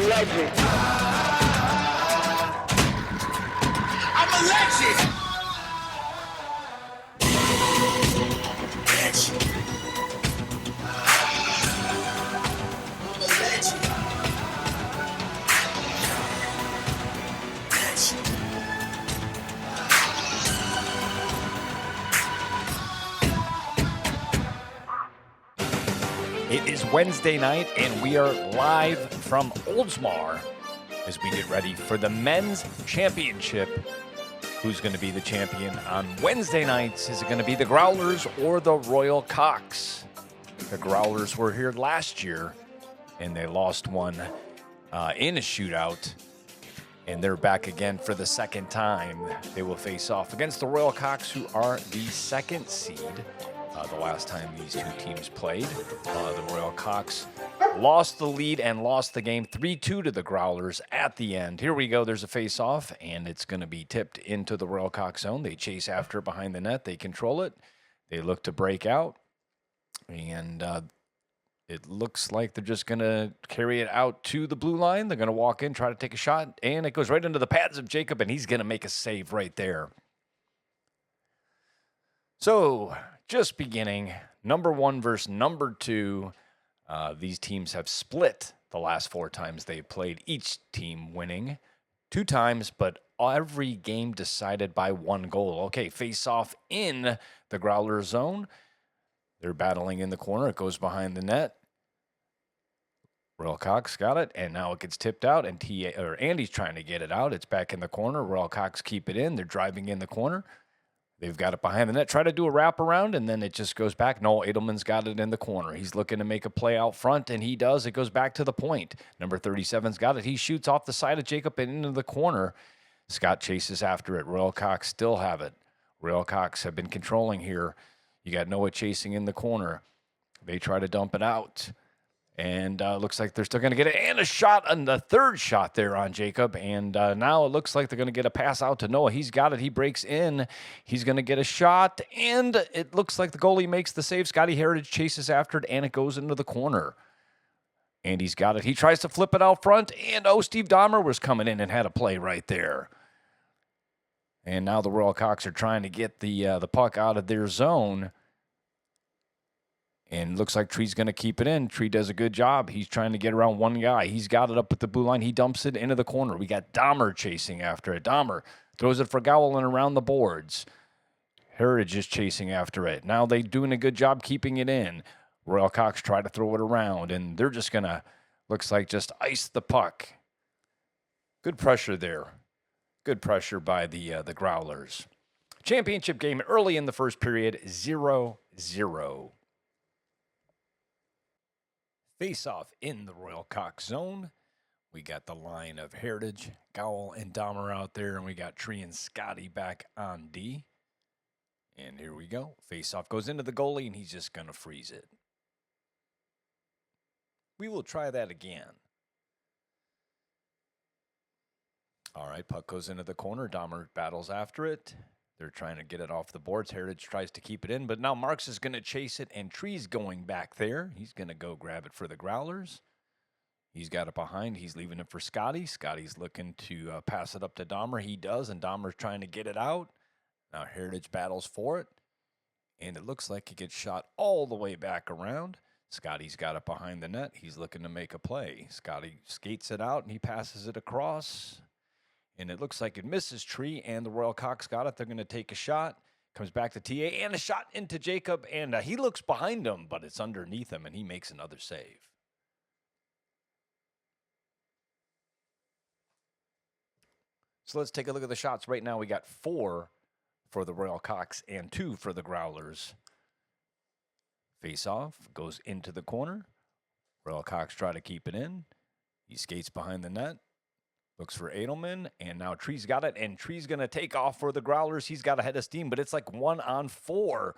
legend. I'm a legend. It is Wednesday night, and we are live from Oldsmar as we get ready for the men's championship. Who's going to be the champion on Wednesday nights? Is it going to be the Growlers or the Royal Cocks? The Growlers were here last year, and they lost one in a shootout, and they're back again for the second time. They will face off against the Royal Cocks, who are the second seed. The last time these two teams played, the Royal Cocks lost the lead and lost the game 3-2 to the Growlers at the end. Here we go. There's a face-off, and it's going to be tipped into the Royal Cock zone. They chase after it behind the net. They control it. They look to break out, and it looks like they're just going to carry it out to the blue line. They're going to walk in, try to take a shot, and it goes right into the pads of Jacob, and he's going to make a save right there. So, just beginning, number one versus number two. These teams have split the last 4 times they've played, each team winning 2 times, but every game decided by 1 goal. Okay, face off in the Growler zone. They're battling in the corner. It goes behind the net. Royal Cox got it, and now it gets tipped out, and Andy's trying to get it out. It's back in the corner. Royal Cox keep it in. They're driving in the corner. They've got it behind the net. Try to do a wraparound, and then it just goes back. Noel Edelman's got it in the corner. He's looking to make a play out front, and he does. It goes back to the point. Number 37's got it. He shoots off the side of Jacob and into the corner. Scott chases after it. Royal Cox still have it. Royal Cox have been controlling here. You got Noah chasing in the corner. They try to dump it out. And looks like they're still going to get it. And a shot, and the third shot there on Jacob. And now it looks like they're going to get a pass out to Noah. He's got it. He breaks in. He's going to get a shot. And it looks like the goalie makes the save. Scotty Heritage chases after it, and it goes into the corner. And he's got it. He tries to flip it out front. And, Steve Dahmer was coming in and had a play right there. And now the Royal Cocks are trying to get the puck out of their zone. And looks like Tree's going to keep it in. Tree does a good job. He's trying to get around one guy. He's got it up at the blue line. He dumps it into the corner. We got Dahmer chasing after it. Dahmer throws it for Gowell around the boards. Heritage is chasing after it. Now they're doing a good job keeping it in. Royal Cox try to throw it around, and they're just going to, looks like, just ice the puck. Good pressure there. Good pressure by the Growlers. Championship game early in the first period, 0-0. Face-off in the Royal Cox zone. We got the line of Heritage, Gowell, and Dahmer out there, and we got Tree and Scotty back on D. And here we go. Face-off goes into the goalie, and he's just going to freeze it. We will try that again. All right, puck goes into the corner. Dahmer battles after it. They're trying to get it off the boards. Heritage tries to keep it in, but now Marks is going to chase it, and Tree's going back there. He's going to go grab it for the Growlers. He's got it behind. He's leaving it for Scotty. Scotty's looking to pass it up to Dahmer. He does, and Dahmer's trying to get it out. Now Heritage battles for it, and it looks like it gets shot all the way back around. Scotty's got it behind the net. He's looking to make a play. Scotty skates it out, and he passes it across. And it looks like it misses Tree, and the Royal Cox got it. They're going to take a shot. Comes back to TA, and a shot into Jacob, and he looks behind him, but it's underneath him, and he makes another save. So let's take a look at the shots. Right now we got 4 for the Royal Cox and 2 for the Growlers. Face-off goes into the corner. Royal Cox try to keep it in. He skates behind the net. Looks for Edelman, and now Tree's got it, and Tree's going to take off for the Growlers. He's got a head of steam, but it's like 1-on-4.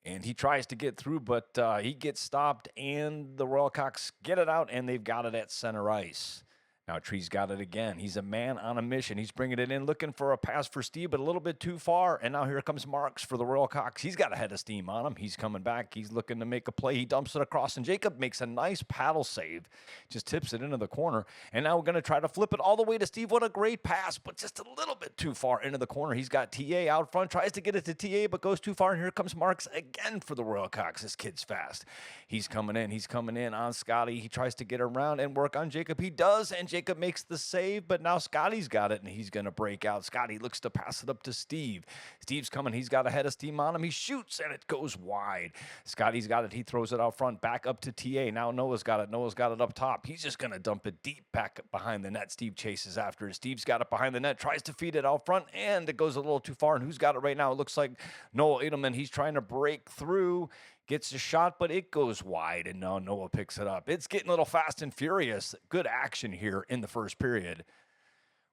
And he tries to get through, but he gets stopped, and the Royal Cocks get it out, and they've got it at center ice. Now Tree's got it again. He's a man on a mission. He's bringing it in, looking for a pass for Steve, but a little bit too far. And now here comes Marks for the Royal Cox. He's got a head of steam on him. He's coming back. He's looking to make a play. He dumps it across, and Jacob makes a nice paddle save. Just tips it into the corner. And now we're going to try to flip it all the way to Steve. What a great pass, but just a little bit too far into the corner. He's got TA out front, tries to get it to TA, but goes too far. And here comes Marks again for the Royal Cox. This kid's fast. He's coming in. He's coming in on Scotty. He tries to get around and work on Jacob. He does, and Jacob makes the save, but now Scotty's got it, and he's going to break out. Scotty looks to pass it up to Steve. Steve's coming. He's got a head of steam on him. He shoots, and it goes wide. Scotty's got it. He throws it out front, back up to TA. Now Noah's got it. Noah's got it up top. He's just going to dump it deep back behind the net. Steve chases after it. Steve's got it behind the net, tries to feed it out front, and it goes a little too far. And who's got it right now? It looks like Noah Edelman. He's trying to break through. Gets a shot, but it goes wide, and now Noah picks it up. It's getting a little fast and furious. Good action here in the first period.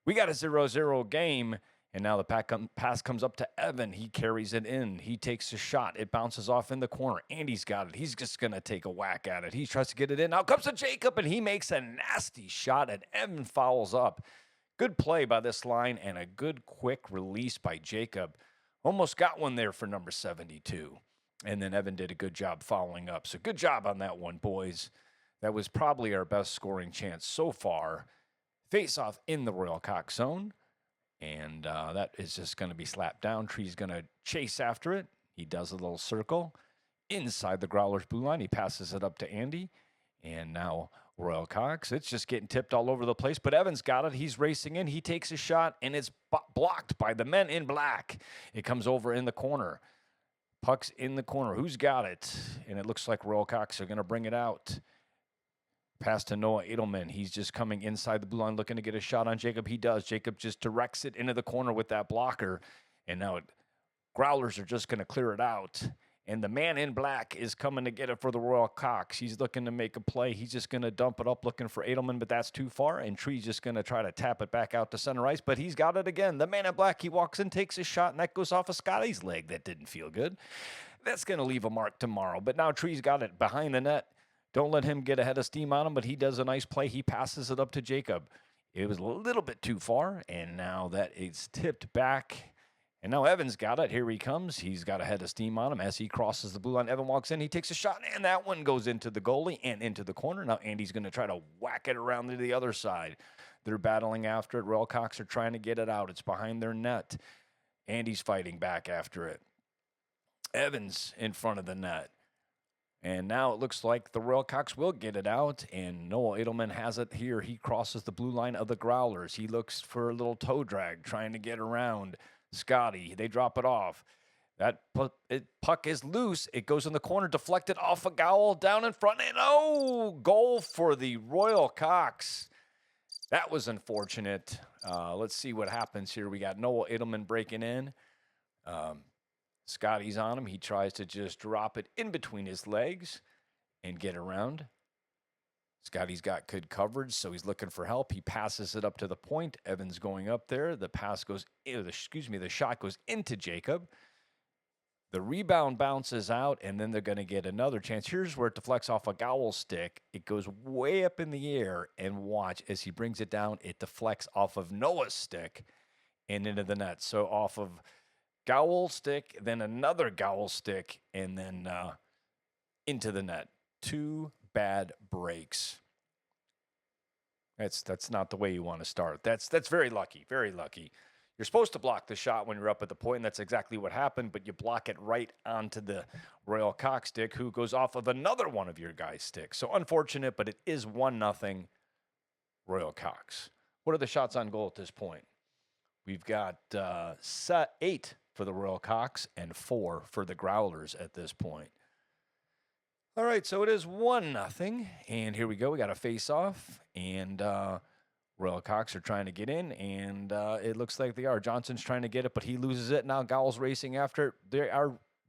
We got a 0-0 game, and now the pass comes up to Evan. He carries it in. He takes a shot. It bounces off in the corner. Andy's got it. He's just going to take a whack at it. He tries to get it in. Now comes to Jacob, and he makes a nasty shot, and Evan fouls up. Good play by this line, and a good quick release by Jacob. Almost got one there for number 72. And then Evan did a good job following up. So good job on that one, boys. That was probably our best scoring chance so far. Face off in the Royal Cox zone. And that is just going to be slapped down. Tree's going to chase after it. He does a little circle inside the Growlers blue line. He passes it up to Andy. And now Royal Cox. It's just getting tipped all over the place. But Evan's got it. He's racing in. He takes a shot, and it's blocked by the men in black. It comes over in the corner. Puck's in the corner. Who's got it? And it looks like Royal Cox are going to bring it out. Pass to Noah Edelman. He's just coming inside the blue line looking to get a shot on Jacob. He does. Jacob just directs it into the corner with that blocker. And now Growlers are just going to clear it out. And the man in black is coming to get it for the Royal Cox. He's looking to make a play. He's just going to dump it up looking for Edelman, but that's too far. And Tree's just going to try to tap it back out to center ice, but he's got it again. The man in black, he walks in, takes a shot, and that goes off of Scotty's leg. That didn't feel good. That's going to leave a mark tomorrow. But now Tree's got it behind the net. Don't let him get ahead of steam on him, but he does a nice play. He passes it up to Jacob. It was a little bit too far, and now that is tipped back. And now Evan's got it. Here he comes. He's got a head of steam on him as he crosses the blue line. Evan walks in. He takes a shot, and that one goes into the goalie and into the corner. Now Andy's going to try to whack it around to the other side. They're battling after it. Royal Cox are trying to get it out. It's behind their net. Andy's fighting back after it. Evan's in front of the net. And now it looks like the Royal Cox will get it out, and Noah Edelman has it here. He crosses the blue line of the Growlers. He looks for a little toe drag, trying to get around Scotty. They drop it off. That puck is loose. It goes in the corner, deflected off a Gowell, down in front, and goal for the Royal Cox. That was unfortunate. Let's see what happens here. We got Noah Edelman breaking in. Scotty's on him. He tries to just drop it in between his legs and get around. Scotty's got good coverage, so he's looking for help. He passes it up to the point. Evan's going up there. The shot goes into Jacob. The rebound bounces out, and then they're going to get another chance. Here's where it deflects off a Gowell stick. It goes way up in the air, and watch as he brings it down. It deflects off of Noah's stick and into the net. So off of Gowell stick, then another Gowell stick, and then into the net. Two bad breaks. That's not the way you want to start. That's very lucky, very lucky. You're supposed to block the shot when you're up at the point, and that's exactly what happened, but you block it right onto the Royal Cox stick, who goes off of another one of your guys' sticks. So unfortunate, but it is 1-0 Royal Cox. What are the shots on goal at this point? We've got 8 for the Royal Cox and 4 for the Growlers at this point. All right, so it is 1-0, and here we go. We got a face-off, and Royal Cox are trying to get in, and it looks like they are. Johnson's trying to get it, but he loses it. Now Gowell's racing after it.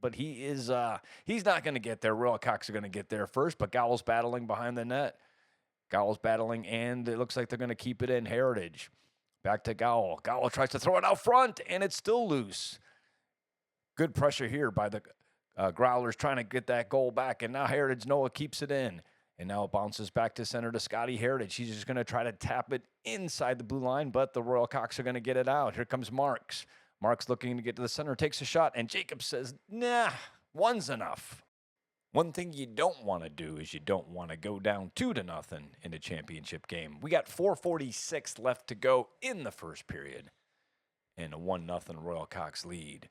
But he's not going to get there. Royal Cox are going to get there first, but Gowell's battling behind the net. Gowell's battling, and it looks like they're going to keep it in. Heritage. Back to Gowell. Gowell tries to throw it out front, and it's still loose. Good pressure here by the Growlers trying to get that goal back, and now Heritage Noah keeps it in. And now it bounces back to center to Scotty Heritage. He's just going to try to tap it inside the blue line, but the Royal Cox are going to get it out. Here comes Marks. Marks looking to get to the center, takes a shot, and Jacob says, nah, one's enough. One thing you don't want to do is you don't want to go down 2-0 in a championship game. We got 4:46 left to go in the first period and a 1-0 Royal Cox lead.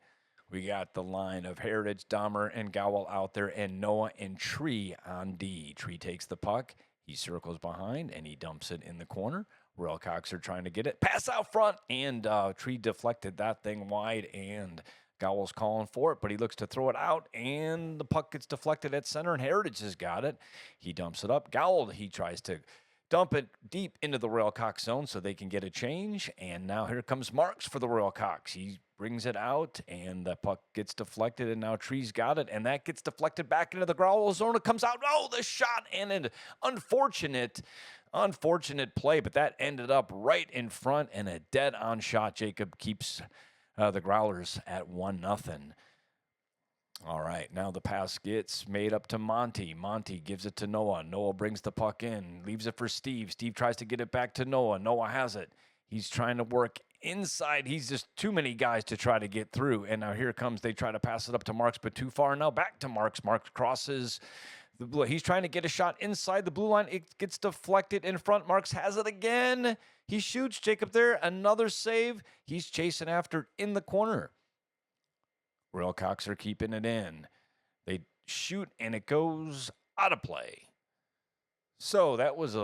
We got the line of Heritage, Dahmer, and Gowell out there, and Noah and Tree on D. Tree takes the puck. He circles behind, and he dumps it in the corner. Royal Cox are trying to get it. Pass out front, and Tree deflected that thing wide, and Gowell's calling for it, but he looks to throw it out, and the puck gets deflected at center, and Heritage has got it. He dumps it up. Gowell, he tries to dump it deep into the Royal Cox zone so they can get a change, and now here comes Marks for the Royal Cox. He brings it out, and the puck gets deflected, and now Tree's got it, and that gets deflected back into the Growlers zone. It comes out. Oh, the shot, and an unfortunate play, but that ended up right in front, and a dead-on shot. Jacob keeps the Growlers at 1-0. All right, now the pass gets made up to Monty. Monty gives it to Noah. Noah brings the puck in, leaves it for Steve. Steve tries to get it back to Noah. Noah has it. He's trying to work inside. He's just too many guys to try to get through. And now here comes, they try to pass it up to Marks, but too far. Now back to Marks. Marks crosses the blue. He's trying to get a shot inside the blue line. It gets deflected in front. Marks has it again. He shoots. Jacob there. Another save. He's chasing after in the corner. Royal Cox are keeping it in. They shoot, and it goes out of play. So that was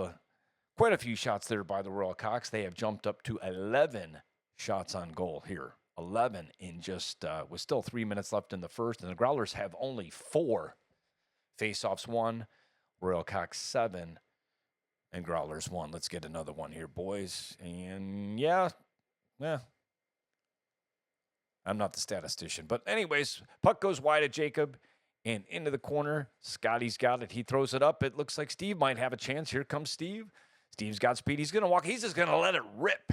quite a few shots there by the Royal Cox. They have jumped up to 11 shots on goal here. 11 in just, with still 3 minutes left in the first. And the Growlers have only 4 face-offs, 1. Royal Cox 7. And Growlers 1. Let's get another one here, boys. And yeah. I'm not the statistician. But anyways, puck goes wide at Jacob and into the corner. Scotty's got it. He throws it up. It looks like Steve might have a chance. Here comes Steve. Steve's got speed. He's going to walk. He's just going to let it rip.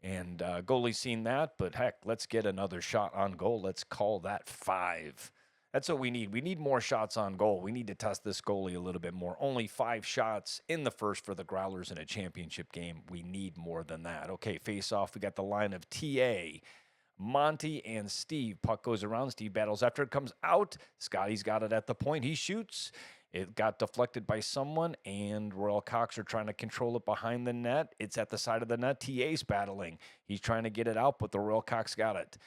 And goalie's seen that. But heck, let's get another shot on goal. Let's call that 5. That's what we need. We need more shots on goal. We need to test this goalie a little bit more. Only 5 shots in the first for the Growlers in a championship game. We need more than that. Okay, face off. We got the line of TA, Monty, and Steve. Puck goes around. Steve battles after it comes out. Scotty's got it at the point. He shoots. It got deflected by someone, and Royal Cox are trying to control it behind the net. It's at the side of the net. TA's battling. He's trying to get it out, but the Royal Cox got it.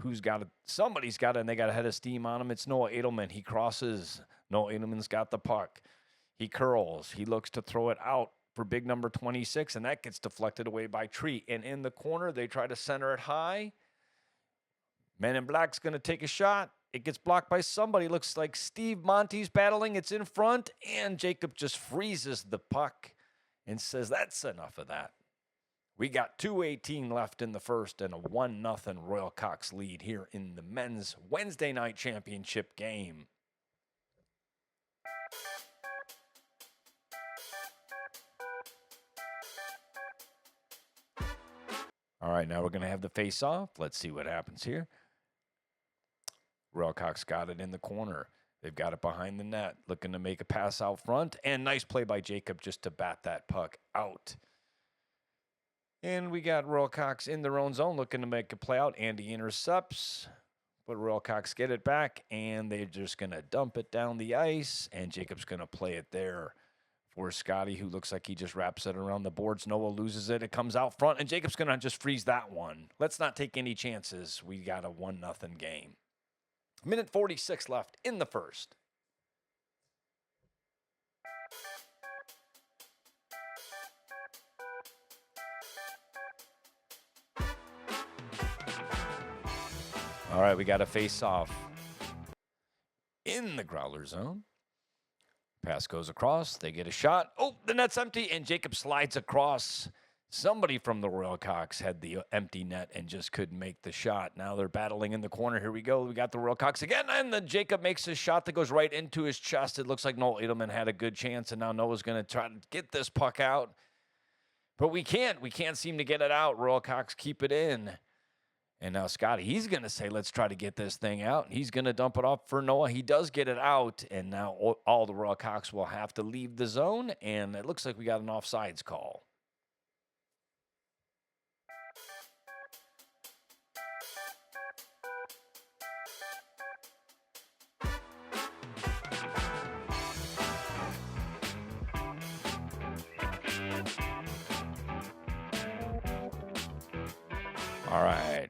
Who's got it? Somebody's got it, and they got a head of steam on him. It's Noah Edelman. He crosses. Noah Edelman's got the puck. He curls. He looks to throw it out for big number 26, and that gets deflected away by Tree. And in the corner, they try to center it high. Men in Black's going to take a shot. It gets blocked by somebody. Looks like Steve Monty's battling. It's in front, and Jacob just freezes the puck and says, that's enough of that. We got 2:18 left in the first and a 1-0 Royal Cox lead here in the men's Wednesday night championship game. All right, now we're going to have the face-off. Let's see what happens here. Royal Cox got it in the corner. They've got it behind the net, looking to make a pass out front. And nice play by Jacob just to bat that puck out. And we got Royal Cox in their own zone looking to make a play out. Andy intercepts, but Royal Cox get it back, and they're just going to dump it down the ice, and Jacob's going to play it there for Scotty, who looks like he just wraps it around the boards. Noah loses it. It comes out front, and Jacob's going to just freeze that one. Let's not take any chances. We got a 1-0 game. Minute 46 left in the first. All right, we got a face-off in the Growler zone. Pass goes across. They get a shot. Oh, the net's empty, and Jacob slides across. Somebody from the Royal Cox had the empty net and just couldn't make the shot. Now they're battling in the corner. Here we go. We got the Royal Cox again, and then Jacob makes a shot that goes right into his chest. It looks like Noah Edelman had a good chance, and now Noah's going to try to get this puck out. But we can't. We can't seem to get it out. Royal Cox keep it in. And now Scotty, he's going to say, let's try to get this thing out. And he's going to dump it off for Noah. He does get it out. And now all the Royal Cox will have to leave the zone. And it looks like we got an offsides call. All right.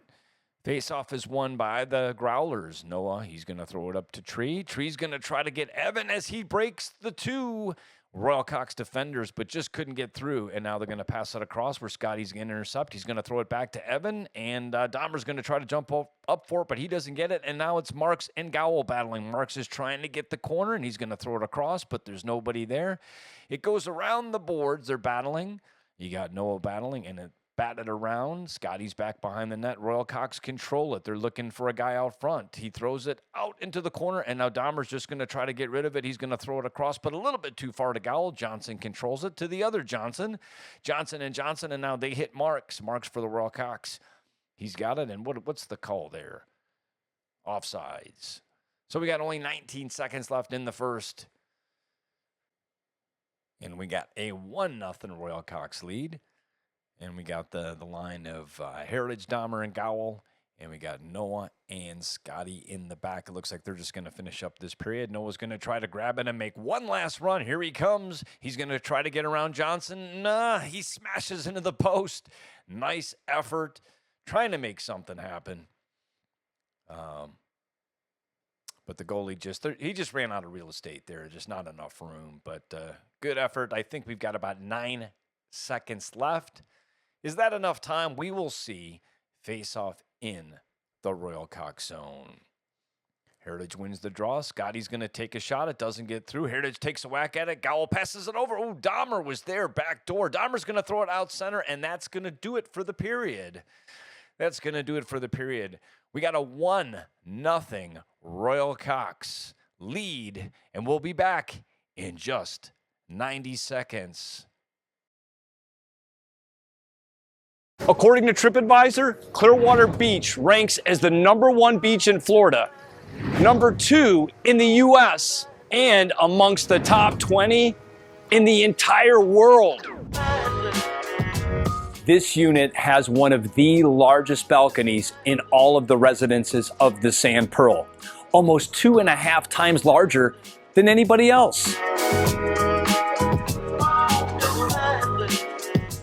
Face-off is won by the Growlers. Noah, he's going to throw it up to Tree. Tree's going to try to get Evan as he breaks the two Royal Cox defenders, but just couldn't get through. And now they're going to pass it across where Scotty's going to intercept. He's going to throw it back to Evan, and Dahmer's going to try to jump up for it, but he doesn't get it. And now it's Marks and Gowell battling. Marks is trying to get the corner, and he's going to throw it across, but there's nobody there. It goes around the boards. They're battling. You got Noah battling, and it batted around. Scotty's back behind the net. Royal Cox control it. They're looking for a guy out front. He throws it out into the corner, and now Dahmer's just going to try to get rid of it. He's going to throw it across, but a little bit too far to Gowell. Johnson controls it to the other Johnson. Johnson, and now they hit Marks. Marks for the Royal Cox. He's got it, and what's the call there? Offsides. So we got only 19 seconds left in the first. And we got a 1-0 Royal Cox lead. And we got the line of Heritage, Dahmer, and Gowell. And we got Noah and Scotty in the back. It looks like they're just going to finish up this period. Noah's going to try to grab it and make one last run. Here he comes. He's going to try to get around Johnson. Nah, he smashes into the post. Nice effort. Trying to make something happen. But the goalie just ran out of real estate there. Just not enough room. But good effort. I think we've got about 9 seconds left. Is that enough time? We will see. Face-off in the Royal Cox zone. Heritage wins the draw. Scotty's going to take a shot. It doesn't get through. Heritage takes a whack at it. Gowell passes it over. Oh, Dahmer was there, back door. Dahmer's going to throw it out center, and that's going to do it for the period. We got a 1-0 Royal Cox lead, and we'll be back in just 90 seconds. According to TripAdvisor, Clearwater Beach ranks as the #1 beach in Florida, #2 in the U.S., and amongst the top 20 in the entire world. This unit has one of the largest balconies in all of the residences of the Sand Pearl, almost 2.5 times larger than anybody else.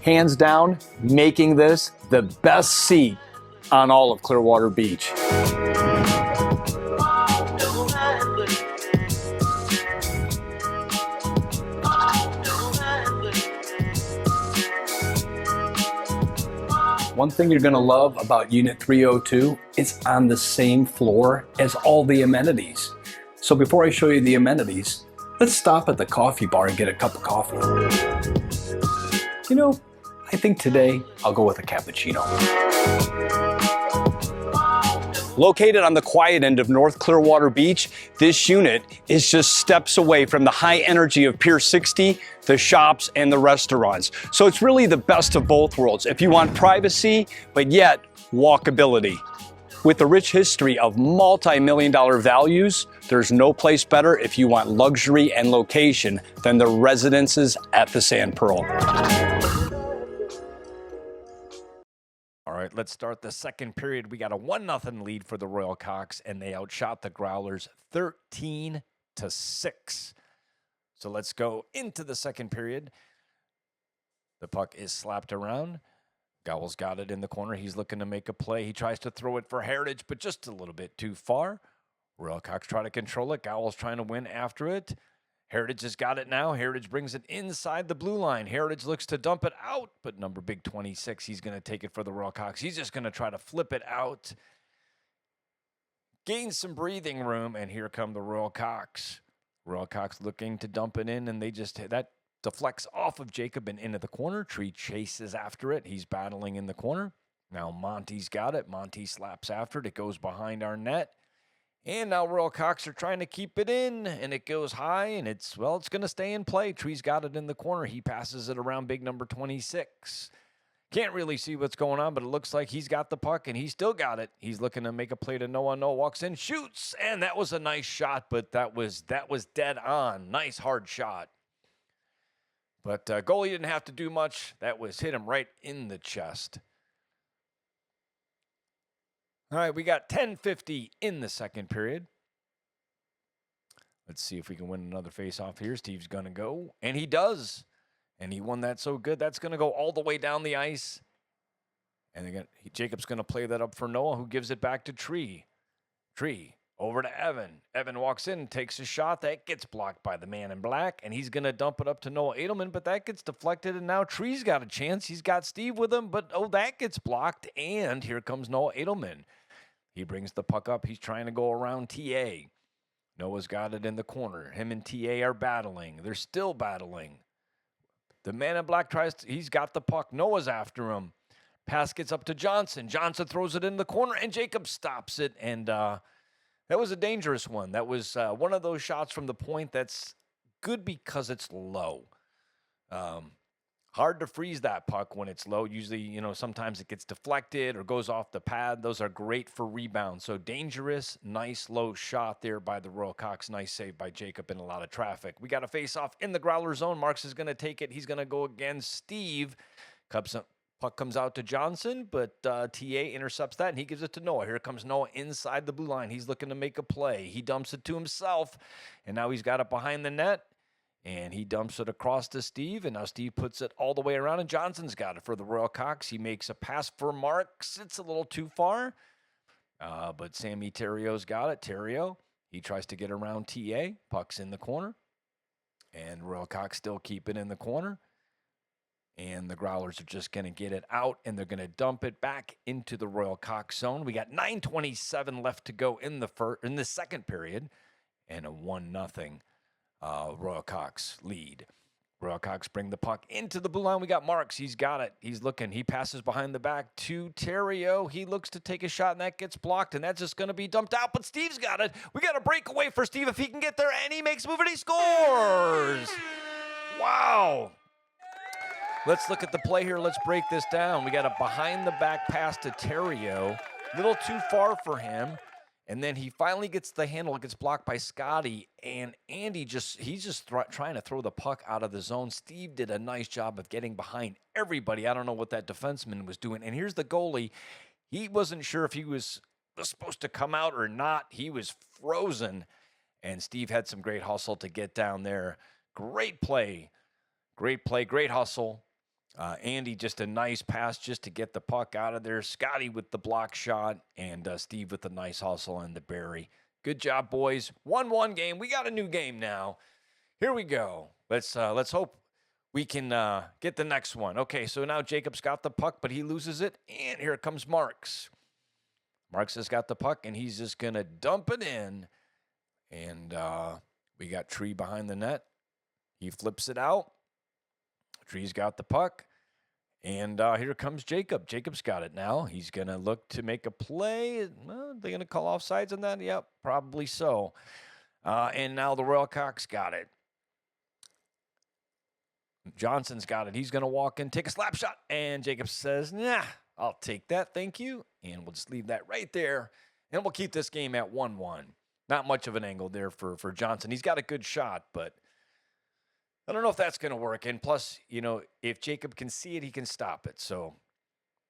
Hands down, making this the best seat on all of Clearwater Beach. One thing you're going to love about Unit 302 is on the same floor as all the amenities. So before I show you the amenities, let's stop at the coffee bar and get a cup of coffee. You know, I think today I'll go with a cappuccino. Located on the quiet end of North Clearwater Beach, this unit is just steps away from the high energy of Pier 60, the shops, and the restaurants. So it's really the best of both worlds if you want privacy, but yet walkability. With a rich history of multi-million-dollar values, there's no place better if you want luxury and location than the residences at the Sand Pearl. All right, let's start the second period. We got a 1-0 lead for the Royal Cox, and they outshot the Growlers 13-6. So let's go into the second period. The puck is slapped around. Gowell's got it in the corner. He's looking to make a play. He tries to throw it for Heritage, but just a little bit too far. Royal Cox try to control it. Gowell's trying to win after it. Heritage has got it now. Heritage brings it inside the blue line. Heritage looks to dump it out, but number big 26, he's going to take it for the Royal Cox. He's just going to try to flip it out. Gain some breathing room, and here come the Royal Cox. Royal Cox looking to dump it in, and that deflects off of Jacob and into the corner. Tree chases after it. He's battling in the corner. Now Monty's got it. Monty slaps after it. It goes behind our net. And now Royal Cox are trying to keep it in, and it goes high, and it's going to stay in play. Tree's got it in the corner. He passes it around big number 26. Can't really see what's going on, but it looks like he's got the puck, and he still got it. He's looking to make a play to Noah. Noah walks in, shoots, and that was a nice shot, but that was dead on. Nice, hard shot. But goalie didn't have to do much. That was hit him right in the chest. All right, we got 10:50 in the second period. Let's see if we can win another face-off here. Steve's going to go, and he does. And he won that so good. That's going to go all the way down the ice. And again, Jacob's going to play that up for Noah, who gives it back to Tree. Tree over to Evan. Evan walks in, takes a shot. That gets blocked by the man in black, and he's going to dump it up to Noah Edelman, but that gets deflected, and now Tree's got a chance. He's got Steve with him, but that gets blocked, and here comes Noah Edelman. He brings the puck up. He's trying to go around TA. Noah's got it in the corner. Him and TA are battling. They're still battling. The man in black he's got the puck. Noah's after him. Pass gets up to Johnson. Johnson throws it in the corner, and Jacob stops it. And that was a dangerous one. That was one of those shots from the point that's good because it's low. Hard to freeze that puck when it's low. Usually, sometimes it gets deflected or goes off the pad. Those are great for rebounds. So dangerous, nice low shot there by the Royal Cox. Nice save by Jacob in a lot of traffic. We got a face-off in the Growler zone. Marks is going to take it. He's going to go against Steve. Puck comes out to Johnson, but TA intercepts that, and he gives it to Noah. Here comes Noah inside the blue line. He's looking to make a play. He dumps it to himself, and now he's got it behind the net. And he dumps it across to Steve, and now Steve puts it all the way around, and Johnson's got it for the Royal Cox. He makes a pass for Marks. It's a little too far, but Sammy Terrio's got it. Terrio, he tries to get around TA. Puck's in the corner, and Royal Cox still keep it in the corner. And the Growlers are just going to get it out, and they're going to dump it back into the Royal Cox zone. We got 9:27 left to go in the second period, and a 1-0. Royal Cox lead. Royal Cox bring the puck into the blue line. We got Marks. He's got it. He's looking. He passes behind the back to Terrio. He looks to take a shot, and that gets blocked, and that's just going to be dumped out, but Steve's got it. We got a breakaway for Steve if he can get there, and he makes a move, and he scores! Wow! Let's look at the play here. Let's break this down. We got a behind-the-back pass to Terrio. A little too far for him. And then he finally gets the handle. It gets blocked by Scotty. And Andy he's just trying to throw the puck out of the zone. Steve did a nice job of getting behind everybody. I don't know what that defenseman was doing. And here's the goalie. He wasn't sure if he was supposed to come out or not. He was frozen. And Steve had some great hustle to get down there. Great play. Great play. Great hustle. Andy, just a nice pass just to get the puck out of there. Scotty with the block shot, and Steve with the nice hustle and the bury. Good job, boys. 1-1 game. We got a new game now. Here we go. Let's hope we can get the next one. Okay, so now Jacob's got the puck, but he loses it, and here comes Marks. Marks has got the puck, and he's just going to dump it in, and we got Tree behind the net. He flips it out. Tree's got the puck, and here comes Jacob. Jacob's got it now. He's going to look to make a play. Well, they're going to call offsides on that? Yep, probably so. And now the Royal Cox got it. Johnson's got it. He's going to walk in, take a slap shot, and Jacob says, nah, I'll take that, thank you. And we'll just leave that right there, and we'll keep this game at 1-1. Not much of an angle there for Johnson. He's got a good shot, but I don't know if that's going to work. And plus, if Jacob can see it, he can stop it. So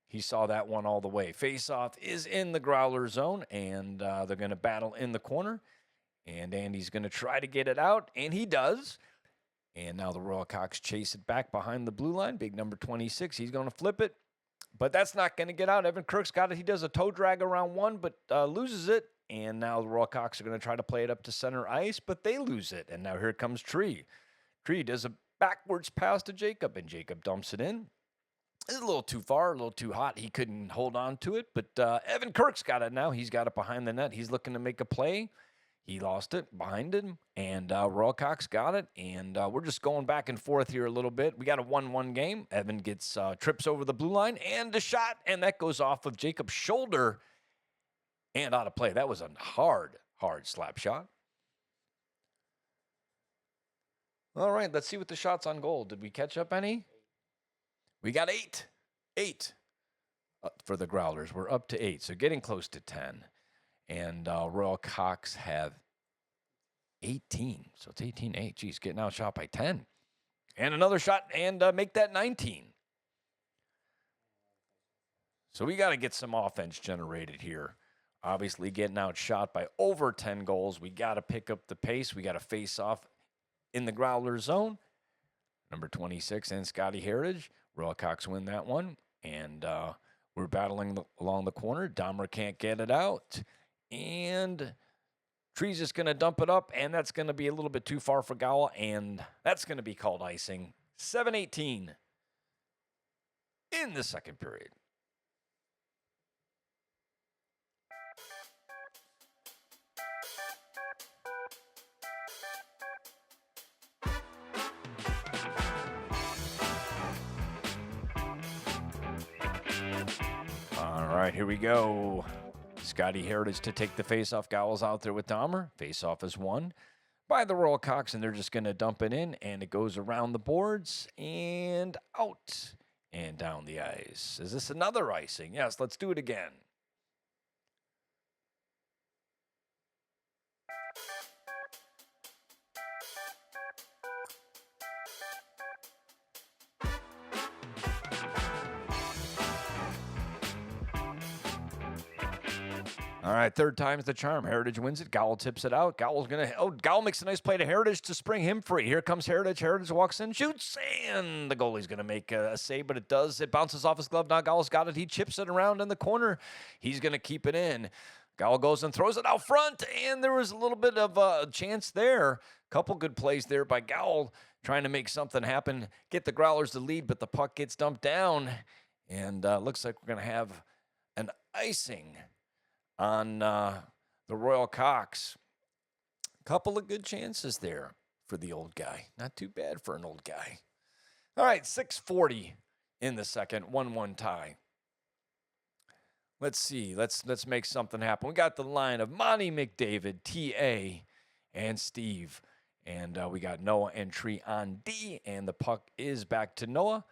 he saw that one all the way. Face-off is in the Growler zone, and they're going to battle in the corner. And Andy's going to try to get it out, and he does. And now the Royal Cox chase it back behind the blue line. Big number 26. He's going to flip it. But that's not going to get out. Evan Kirk's got it. He does a toe drag around one, but loses it. And now the Royal Cox are going to try to play it up to center ice, but they lose it. And now here comes Tree. Tree does a backwards pass to Jacob, and Jacob dumps it in. It's a little too far, a little too hot. He couldn't hold on to it, but Evan Kirk's got it now. He's got it behind the net. He's looking to make a play. He lost it behind him, and Royal Cox got it, and we're just going back and forth here a little bit. We got a 1-1 game. Evan gets trips over the blue line, and a shot, and that goes off of Jacob's shoulder and out of play. That was a hard slap shot. All right, let's see what the shots on goal. Did we catch up any? We got 8. 8 for the Growlers. We're up to 8, so getting close to 10. And Royal Cox have 18, so it's 18-8. Geez, getting outshot by 10. And another shot and make that 19. So we got to get some offense generated here. Obviously, getting outshot by over 10 goals. We got to pick up the pace. We got to face off in the Growler zone. Number 26 and Scotty Heritage. Royal Cox win that one. And we're battling along the corner. Dahmer can't get it out. And Tree's just going to dump it up. And that's going to be a little bit too far for Gowell. And that's going to be called icing. 7-18 in the second period. All right, here we go. Scotty Heritage to take the faceoff. Gowell's out there with Dahmer. Faceoff is won by the Royal Cox, and they're just going to dump it in, and it goes around the boards and out and down the ice. Is this another icing? Yes, let's do it again. All right, third time's the charm. Heritage wins it. Gowell tips it out. Gowell makes a nice play to Heritage to spring him free. Here comes Heritage. Heritage walks in, shoots, and the goalie's going to make a save, but it does. It bounces off his glove. Now Gowell's got it. He chips it around in the corner. He's going to keep it in. Gowell goes and throws it out front, and there was a little bit of a chance there. Couple good plays there by Gowell trying to make something happen, get the Growlers the lead, but the puck gets dumped down, and looks like we're going to have an icing on the Royal Cox. Couple of good chances there for the old guy. Not too bad for an old guy. All right, 6:40 in the second, 1-1 tie. Let's see. Let's make something happen. We got the line of Monty McDavid, TA, and Steve. And we got Noah and Tree on D, and the puck is back to Noah.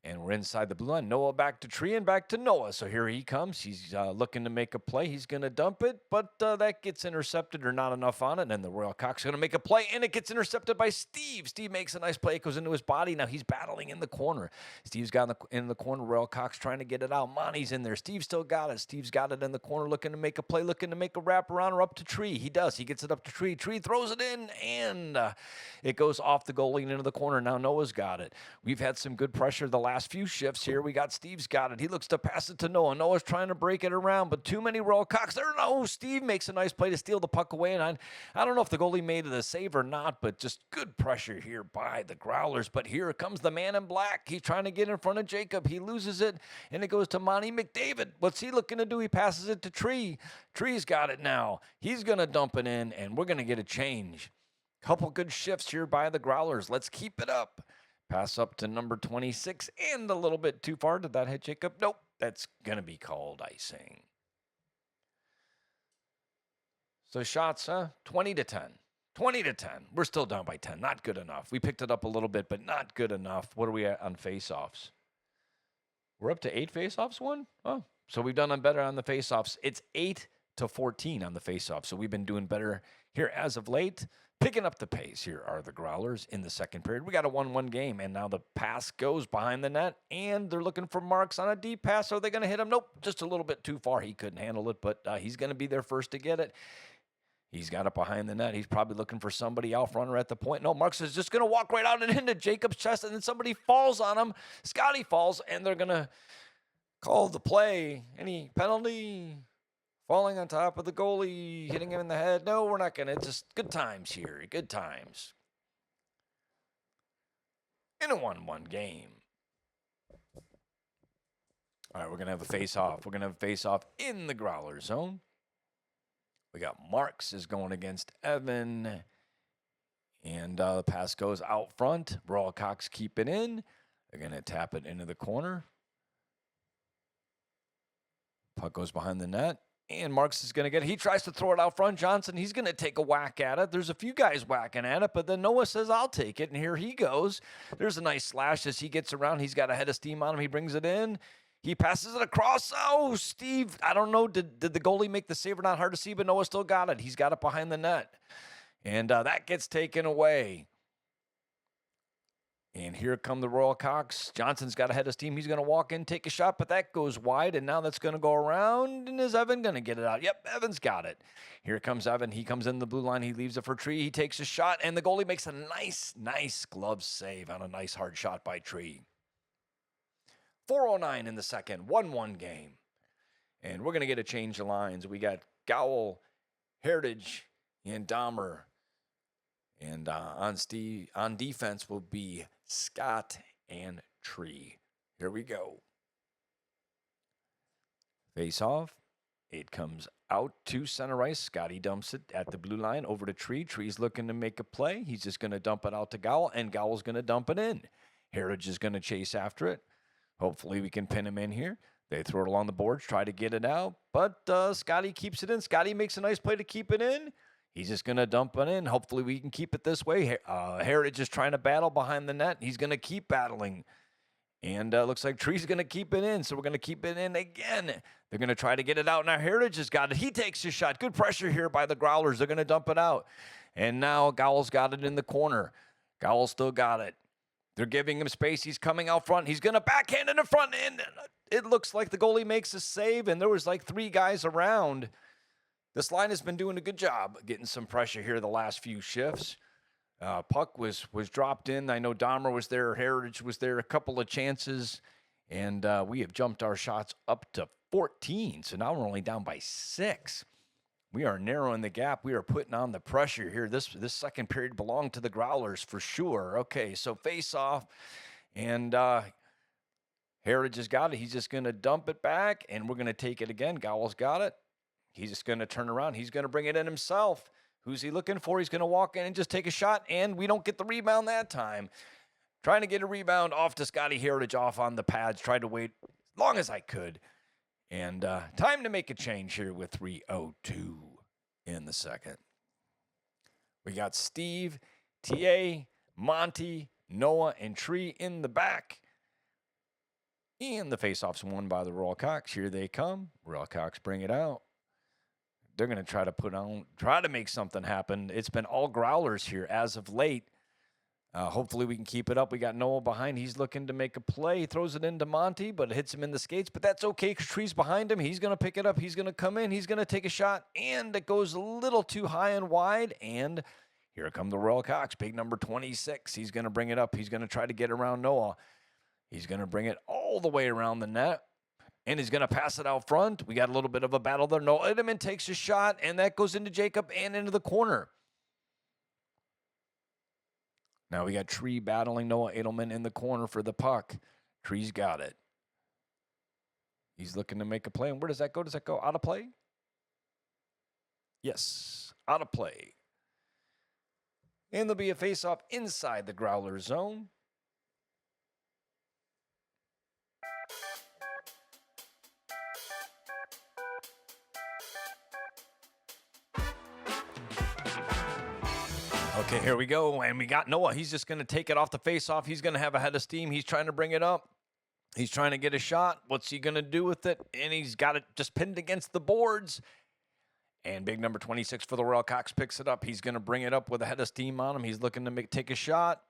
And we're inside the blue line. Noah back to Tree and back to Noah. So here he comes. He's looking to make a play. He's going to dump it, but that gets intercepted or not enough on it. And the Royal Cox is going to make a play, and it gets intercepted by Steve. Steve makes a nice play. It goes into his body. Now he's battling in the corner. Steve's got in the corner. Royal Cox trying to get it out. Monty's in there. Steve still got it. Steve's got it in the corner, looking to make a play, looking to make a wraparound or up to Tree. He does. He gets it up to Tree. Tree throws it in, and it goes off the goalie and into the corner. Now Noah's got it. We've had some good pressure the last few shifts here. We got Steve's got it. He looks to pass it to Noah. Noah's trying to break it around, but too many Royal Cox there. No, Steve makes a nice play to steal the puck away, and I don't know if the goalie made it a save or not, but just good pressure here by the Growlers. But here comes the man in black. He's trying to get in front of Jacob. He loses it, and it goes to Monty McDavid. What's he looking to do? He passes it to Tree. Tree's got it now. He's going to dump it in, and we're going to get a change. Couple good shifts here by the Growlers. Let's keep it up. Pass up to number 26 and a little bit too far. Did that hit Jacob? Nope. That's going to be called icing. So shots, 20-10. 20-10. We're still down by 10. Not good enough. We picked it up a little bit, but not good enough. What are we at on faceoffs? We're up to 8 faceoffs won? Oh, so we've done better on the faceoffs. It's 8-14 on the faceoffs. So we've been doing better here as of late. Picking up the pace here are the Growlers in the second period. We got a 1-1 game, and now the pass goes behind the net, and they're looking for Marks on a deep pass. Are they going to hit him? Nope, just a little bit too far. He couldn't handle it, but he's going to be there first to get it. He's got it behind the net. He's probably looking for somebody out runner at the point. No, Marks is just going to walk right out and into Jacob's chest, and then somebody falls on him. Scotty falls, and they're going to call the play. Any penalty? Falling on top of the goalie, hitting him in the head. No, we're not going to. Just good times here. Good times. In a 1-1 game. All right, we're going to have a face-off. We're going to have a face-off in the Growler zone. We got Marks is going against Evan. And the pass goes out front. Royal Cox keep it in. They're going to tap it into the corner. Puck goes behind the net. And Marks is going to get it. He tries to throw it out front. Johnson, he's going to take a whack at it. There's a few guys whacking at it, but then Noah says, I'll take it. And here he goes. There's a nice slash as he gets around. He's got a head of steam on him. He brings it in. He passes it across. Oh, Steve, I don't know. Did the goalie make the save or not? Hard to see, but Noah still got it. He's got it behind the net. And that gets taken away. And here come the Royal Cox. Johnson's got ahead of steam. He's going to walk in, take a shot, but that goes wide, and now that's going to go around. And is Evan going to get it out? Yep, Evan's got it. Here comes Evan. He comes in the blue line. He leaves it for Tree. He takes a shot, and the goalie makes a nice glove save on a nice hard shot by Tree. 4:09 in the second, 1-1 game. And we're going to get a change of lines. We got Gowell, Heritage, and Dahmer. And on defense will be Scott and Tree. Here we go. Face off. It comes out to center ice. Scotty dumps it at the blue line over to Tree. Tree's looking to make a play. He's just going to dump it out to Gowell, and Gowell's going to dump it in. Heritage is going to chase after it. Hopefully we can pin him in here. They throw it along the boards, try to get it out, but Scotty keeps it in. Scotty makes a nice play to keep it in. He's just going to dump it in. Hopefully we can keep it this way. Heritage is trying to battle behind the net. He's going to keep battling. And looks like Tree's going to keep it in, so we're going to keep it in again. They're going to try to get it out. Now Heritage has got it. He takes his shot. Good pressure here by the Growlers. They're going to dump it out. And now Gowell's got it in the corner. Gowell still got it. They're giving him space. He's coming out front. He's going to backhand in the front end. It looks like the goalie makes a save, and there was like 3 guys around. This line has been doing a good job getting some pressure here the last few shifts. Puck was dropped in. I know Dahmer was there. Heritage was there. A couple of chances. And we have jumped our shots up to 14. So now we're only down by 6. We are narrowing the gap. We are putting on the pressure here. This second period belonged to the Growlers for sure. Okay, so face off. And Heritage has got it. He's just going to dump it back. And we're going to take it again. Gowell's got it. He's just going to turn around. He's going to bring it in himself. Who's he looking for? He's going to walk in and just take a shot, and we don't get the rebound that time. Trying to get a rebound off to Scotty Heritage off on the pads. Tried to wait as long as I could. And time to make a change here with 3:02 in the second. We got Steve, TA, Monty, Noah, and Tree in the back. And the faceoff's won by the Royal Cox. Here they come. Royal Cox bring it out. They're going to try to make something happen. It's been all Growlers here as of late. Hopefully we can keep it up. We got Noah behind. He's looking to make a play. He throws it into Monty, but it hits him in the skates. But that's okay because Tree's behind him. He's going to pick it up. He's going to come in. He's going to take a shot. And it goes a little too high and wide. And here come the Royal Cox, big number 26. He's going to bring it up. He's going to try to get around Noah. He's going to bring it all the way around the net. And he's going to pass it out front. We got a little bit of a battle there. Noah Edelman takes a shot, and that goes into Jacob and into the corner. Now we got Tree battling Noah Edelman in the corner for the puck. Tree's got it. He's looking to make a play. And where does that go? Does that go out of play? Yes, out of play. And there'll be a face-off inside the Growler zone. Okay, here we go, and we got Noah. He's just going to take it off the face-off. He's going to have a head of steam. He's trying to bring it up. He's trying to get a shot. What's he going to do with it? And he's got it just pinned against the boards. And big number 26 for the Royal Cox picks it up. He's going to bring it up with a head of steam on him. He's looking to take a shot,